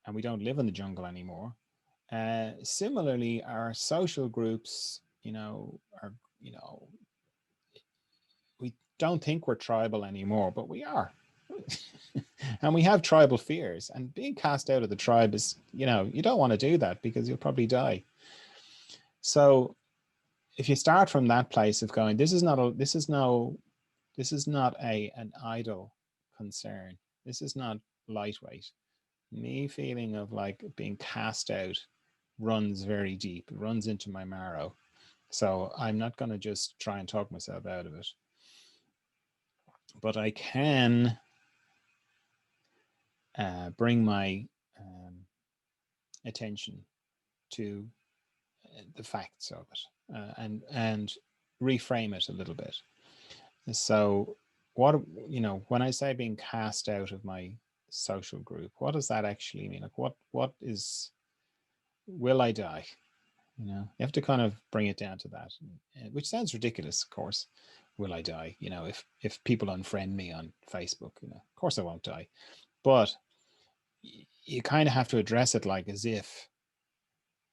and we don't live in the jungle anymore, similarly, our social groups, are, we don't think we're tribal anymore, but we are. And we have tribal fears, and being cast out of the tribe is, you know, you don't want to do that because you'll probably die. So if you start from that place of going, this is not an idle concern. This is not lightweight. Me feeling of like being cast out runs very deep. It runs into my marrow. So I'm not going to just try and talk myself out of it. But I can bring my attention to the facts of it, and reframe it a little bit. So what, you know, when I say being cast out of my social group, what does that actually mean? Like what is, will I die? You know, you have to kind of bring it down to that, which sounds ridiculous, of course. Will I die? You know, if people unfriend me on Facebook, you know, of course I won't die. But you kind of have to address it like as if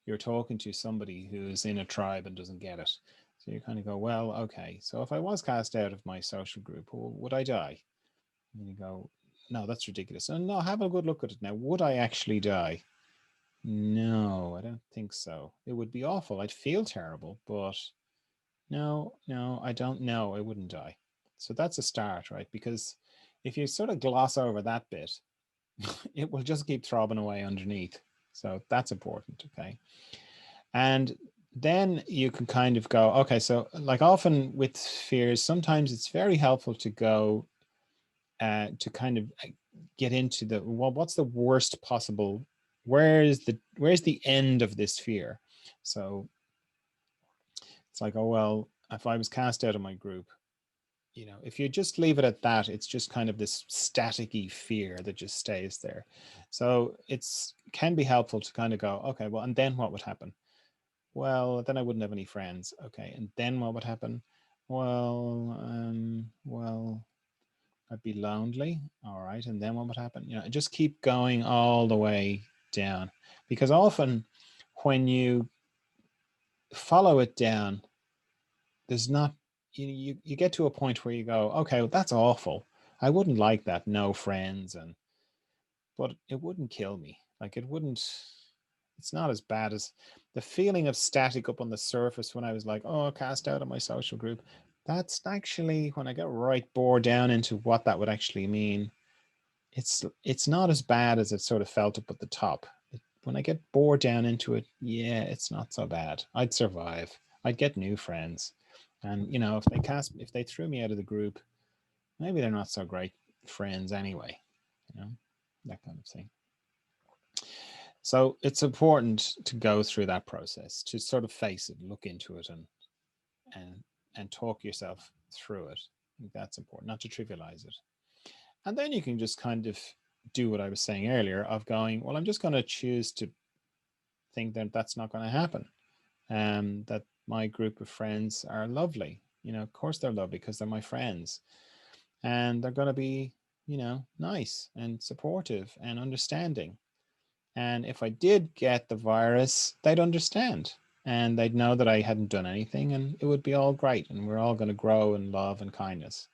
you're talking to somebody who's in a tribe and doesn't get it. So you kind of go, well, okay, so if I was cast out of my social group, would I die? And you go, no, that's ridiculous. And no, have a good look at it now. Would I actually die? No, I don't think so. It would be awful. I'd feel terrible, but no, I don't know. I wouldn't die. So that's a start, right? Because if you sort of gloss over that bit, it will just keep throbbing away underneath. So that's important, okay? And then you can kind of go, okay, so like often with fears, sometimes it's very helpful to go to kind of get into the, well, what's the worst possible, where's the end of this fear? So it's like, oh, well, if I was cast out of my group, you know, if you just leave it at that, it's just kind of this staticky fear that just stays there. So it's can be helpful to kind of go, okay, well, and then what would happen? Well, then I wouldn't have any friends. Okay, and then what would happen? Well, I'd be lonely. All right, and then what would happen? You know, just keep going all the way down, because often when you follow it down, there's not, you get to a point where you go, okay, well, that's awful. I wouldn't like that. No friends, but it wouldn't kill me. Like it wouldn't. It's not as bad as the feeling of static up on the surface when I was like, oh, cast out of my social group. That's actually when I get right bored down into what that would actually mean. It's not as bad as it sort of felt up at the top. When I get bored down into it, yeah, it's not so bad. I'd survive. I'd get new friends. And you know, if they threw me out of the group, maybe they're not so great friends anyway, you know, that kind of thing. So it's important to go through that process, to sort of face it, look into it, and talk yourself through it. I think that's important, not to trivialize it. And then you can just kind of do what I was saying earlier of going, well, I'm just going to choose to think that that's not going to happen. That my group of friends are lovely. You know, of course they're lovely because they're my friends. And they're going to be, you know, nice and supportive and understanding. And if I did get the virus, they'd understand and they'd know that I hadn't done anything and it would be all great. And we're all going to grow in love and kindness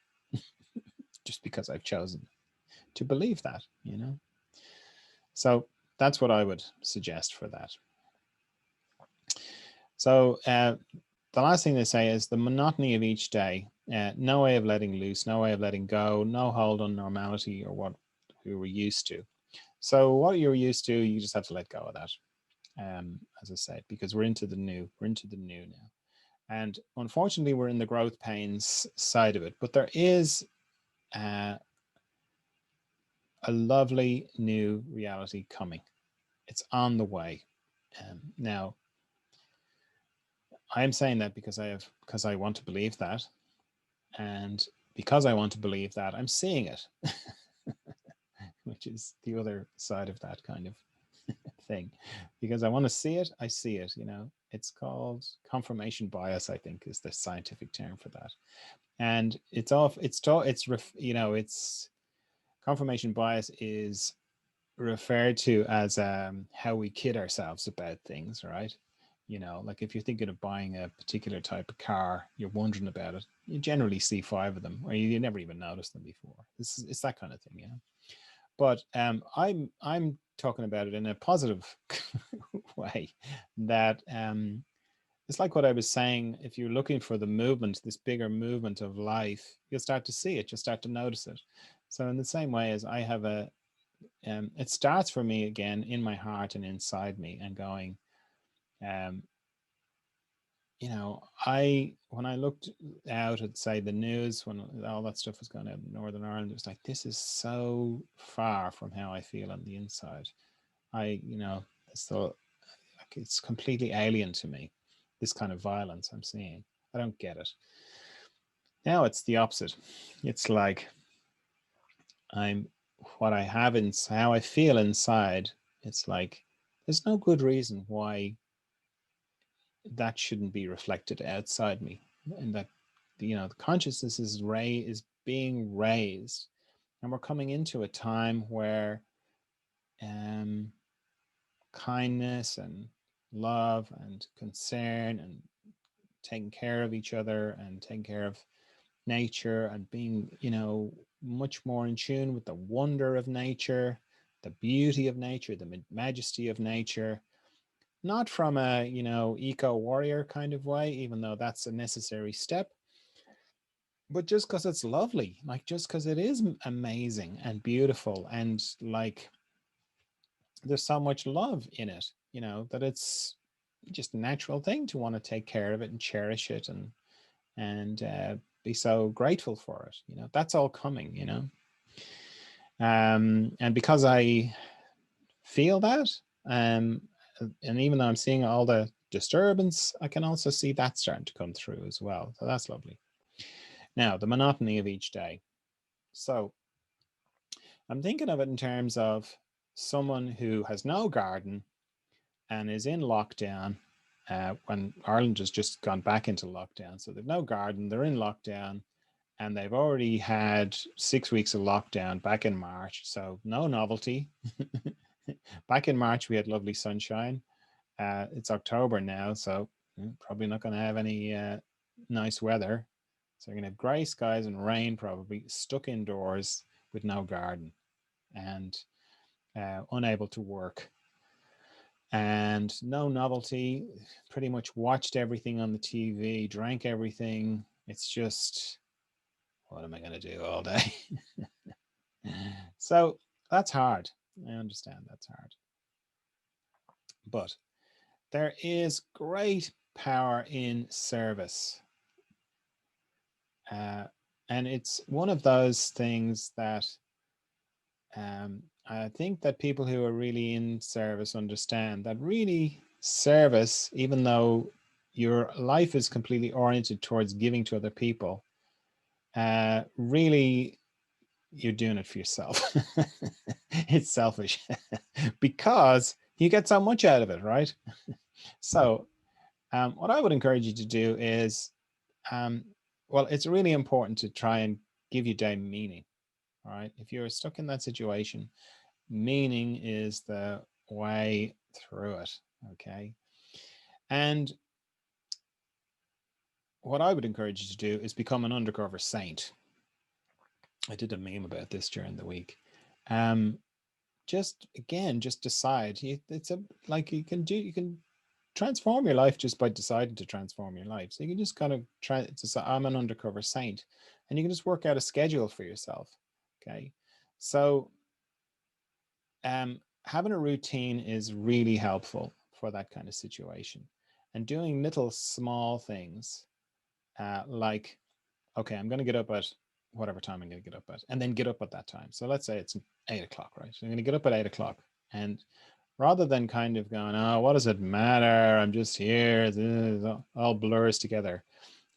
just because I've chosen to believe that, you know? So that's what I would suggest for that. So the last thing they say is the monotony of each day, no way of letting loose, no way of letting go, no hold on normality or what we were used to. So what you're used to, you just have to let go of that. As I said, because we're into the new now. And unfortunately, we're in the growth pains side of it, but there is a lovely new reality coming. It's on the way. Now, I'm saying that because I want to believe that. And because I want to believe that, I'm seeing it, which is the other side of that kind of thing. Because I want to see it, I see it, you know. It's called confirmation bias, I think, is the scientific term for that. And it's confirmation bias is referred to as how we kid ourselves about things, right? You know, like if you're thinking of buying a particular type of car, you're wondering about it, you generally see five of them, or you never even noticed them before. It's that kind of thing, you know. But I'm talking about it in a positive way. That it's like what I was saying. If you're looking for the movement, this bigger movement of life, you'll start to see it. You'll start to notice it. So in the same way as I have it starts for me again in my heart and inside me, and going, um, you know, when I looked out at, say, the news when all that stuff was going out in Northern Ireland, it was like, this is so far from how I feel on the inside. You know, it's completely alien to me, this kind of violence I'm seeing. I don't get it. Now it's the opposite. It's like what I have in how I feel inside. It's like there's no good reason why that shouldn't be reflected outside me, and that, you know, the consciousness is being raised, and we're coming into a time where um, kindness and love and concern and taking care of each other and taking care of nature and being, you know, much more in tune with the wonder of nature, the beauty of nature, the majesty of nature, not from a, you know, eco warrior kind of way, even though that's a necessary step, but just because it's lovely, like just because it is amazing and beautiful, and like there's so much love in it, you know, that it's just a natural thing to want to take care of it and cherish it, and be so grateful for it. You know, that's all coming, you know. And because I feel that, and even though I'm seeing all the disturbance, I can also see that starting to come through as well. So that's lovely. Now, the monotony of each day. So I'm thinking of it in terms of someone who has no garden and is in lockdown, when Ireland has just gone back into lockdown. So they've no garden, they're in lockdown, and they've already had 6 weeks of lockdown back in March. So no novelty. Back in March, we had lovely sunshine. It's October now, so probably not going to have any nice weather. So you're going to have grey skies and rain, probably stuck indoors with no garden, and unable to work. And no novelty, pretty much watched everything on the TV, drank everything. It's just, what am I going to do all day? So that's hard. I understand that's hard. But there is great power in service. And it's one of those things that I think that people who are really in service understand that really service, even though your life is completely oriented towards giving to other people, really you're doing it for yourself. It's selfish because you get so much out of it, right? So what I would encourage you to do is, well, it's really important to try and give your day meaning. All right. If you're stuck in that situation, meaning is the way through it. Okay. And what I would encourage you to do is become an undercover saint. I did a meme about this during the week. Just again, just decide. It's like you can transform your life just by deciding to transform your life. So you can just kind of try to say, I'm an undercover saint, and you can just work out a schedule for yourself. Okay. So having a routine is really helpful for that kind of situation, and doing little small things, like, okay, I'm going to get up at whatever time I'm going to get up at, and then get up at that time. So let's say it's 8 o'clock, right? So I'm going to get up at 8 o'clock, and rather than kind of going, oh, what does it matter? I'm just here. It all blurs together.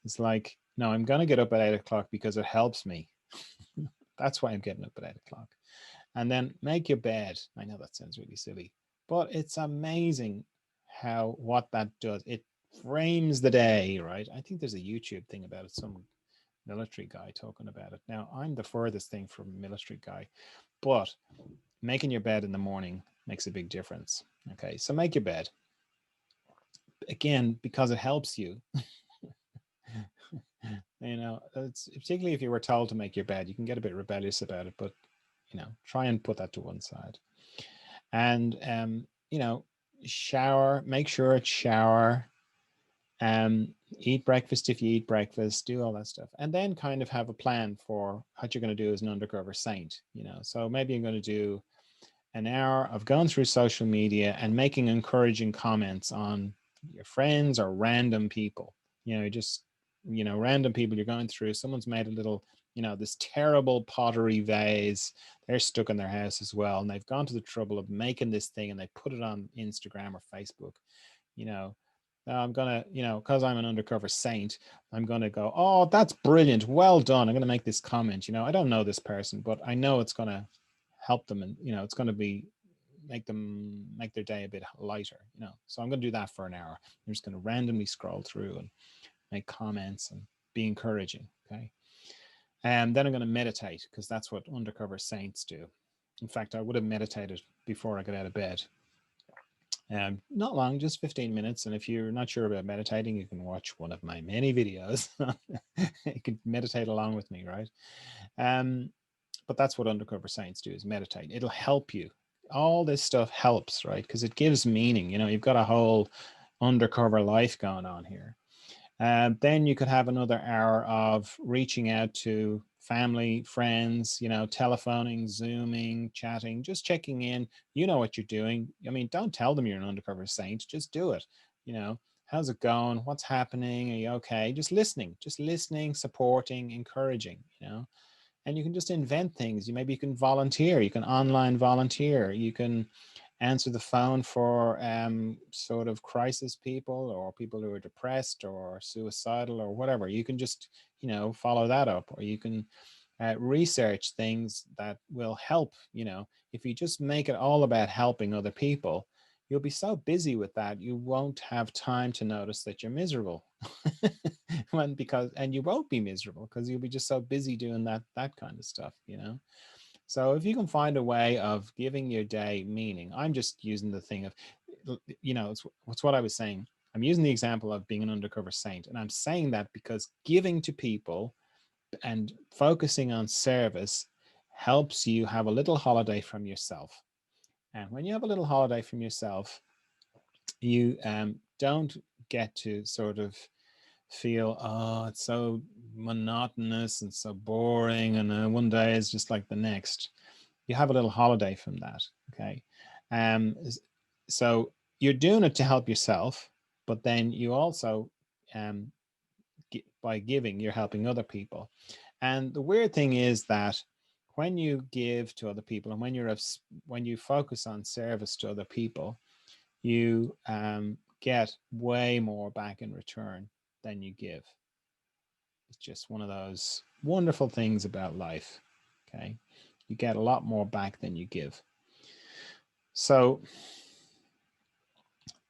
It's like, no, I'm going to get up at 8 o'clock because it helps me. That's why I'm getting up at 8 o'clock. And then make your bed. I know that sounds really silly, but it's amazing what that does. It frames the day, right? I think there's a YouTube thing about it. Some military guy talking about it. Now, I'm the furthest thing from a military guy, but making your bed in the morning makes a big difference. Okay, so make your bed. again, because it helps you. You know, it's particularly if you were told to make your bed, you can get a bit rebellious about it, but you know, try and put that to one side. And you know, shower, make sure it's shower, eat breakfast if you eat breakfast, do all that stuff, and then kind of have a plan for what you're going to do as an undercover saint. You know, so maybe you're going to do an hour of going through social media and making encouraging comments on your friends or random people. You know, just, you know, random people you're going through. Someone's made a little, you know, this terrible pottery vase. They're stuck in their house as well. And they've gone to the trouble of making this thing and they put it on Instagram or Facebook. You know, I'm going to, you know, because I'm an undercover saint, I'm going to go, oh, that's brilliant. Well done. I'm going to make this comment. You know, I don't know this person, but I know it's going to help them, and you know, it's going to be make their day a bit lighter, you know. So I'm going to do that for an hour. I'm just going to randomly scroll through and make comments and be encouraging. Okay. And then I'm going to meditate, because that's what undercover saints do. In fact, I would have meditated before I got out of bed. Not long, just 15 minutes. And if you're not sure about meditating, you can watch one of my many videos. You can meditate along with me, right? But that's what undercover saints do, is meditate. It'll help you. All this stuff helps, right? Because it gives meaning. You know, you've got a whole undercover life going on here. Then you could have another hour of reaching out to family, friends, you know, telephoning, Zooming, chatting, just checking in. You know what you're doing. I mean, don't tell them you're an undercover saint. Just do it. You know, how's it going? What's happening? Are you okay? Just listening, supporting, encouraging, you know. And you can just invent things. Maybe you can volunteer. You can online volunteer. You can answer the phone for sort of crisis people, or people who are depressed or suicidal or whatever. You can just, you know, follow that up. Or you can research things that will help. You know, if you just make it all about helping other people, you'll be so busy with that, you won't have time to notice that you're miserable. And you won't be miserable because you'll be just so busy doing that kind of stuff, you know. So if you can find a way of giving your day meaning, I'm just using the thing of, you know, it's what I was saying. I'm using the example of being an undercover saint, and I'm saying that because giving to people and focusing on service helps you have a little holiday from yourself. And when you have a little holiday from yourself, you don't get to sort of feel, oh, it's so monotonous and so boring, and one day is just like the next. You have a little holiday from that. Okay. So you're doing it to help yourself, but then you also, by giving, you're helping other people. And the weird thing is that when you give to other people, and when you focus on service to other people, you get way more back in return than you give. It's just one of those wonderful things about life. Okay. You get a lot more back than you give. So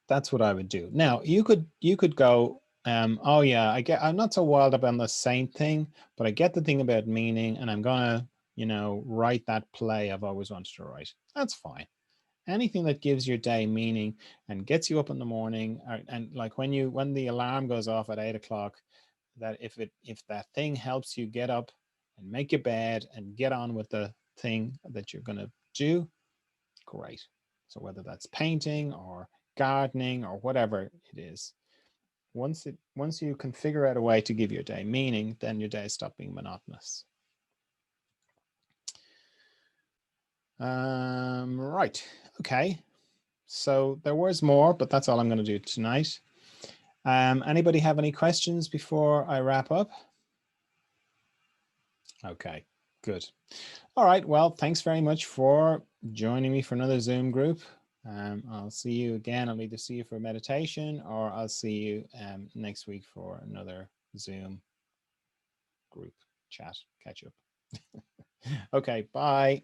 that's what I would do. Now you could go, oh yeah, I'm not so wild about the saint thing, but I get the thing about meaning, and I'm gonna, you know, write that play I've always wanted to write. That's fine. Anything that gives your day meaning and gets you up in the morning, and like when the alarm goes off at 8 o'clock, that if that thing helps you get up and make your bed and get on with the thing that you're going to do, great. So whether that's painting or gardening or whatever it is, once you can figure out a way to give your day meaning, then your day stops being monotonous. Right. Okay. So there was more, but that's all I'm going to do tonight. Anybody have any questions before I wrap up? Okay, good. All right. Well, thanks very much for joining me for another Zoom group. I'll see you again. I'll either see you for meditation, or I'll see you next week for another Zoom group chat, catch up. Okay, bye.